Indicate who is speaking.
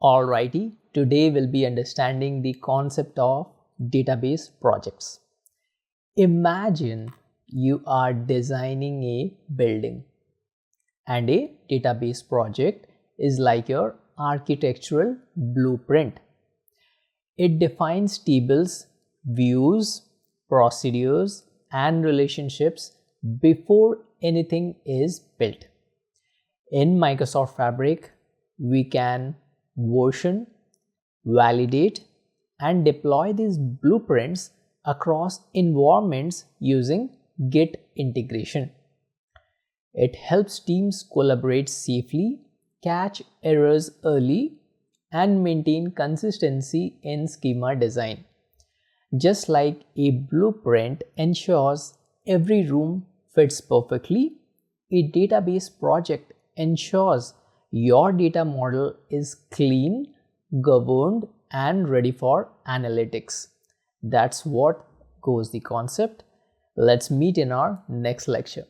Speaker 1: Alrighty, today we'll be understanding the concept of database projects. Imagine you are designing a building and a database project is like your architectural blueprint. It defines tables, views, procedures, and relationships before anything is built. In Microsoft Fabric, we can version, validate, and deploy these blueprints across environments using Git integration. It helps teams collaborate safely, catch errors early, and maintain consistency in schema design. Just like a blueprint ensures every room fits perfectly, a database project ensures your data model is clean, governed, and ready for analytics. That's what goes the concept. Let's meet in our next lecture.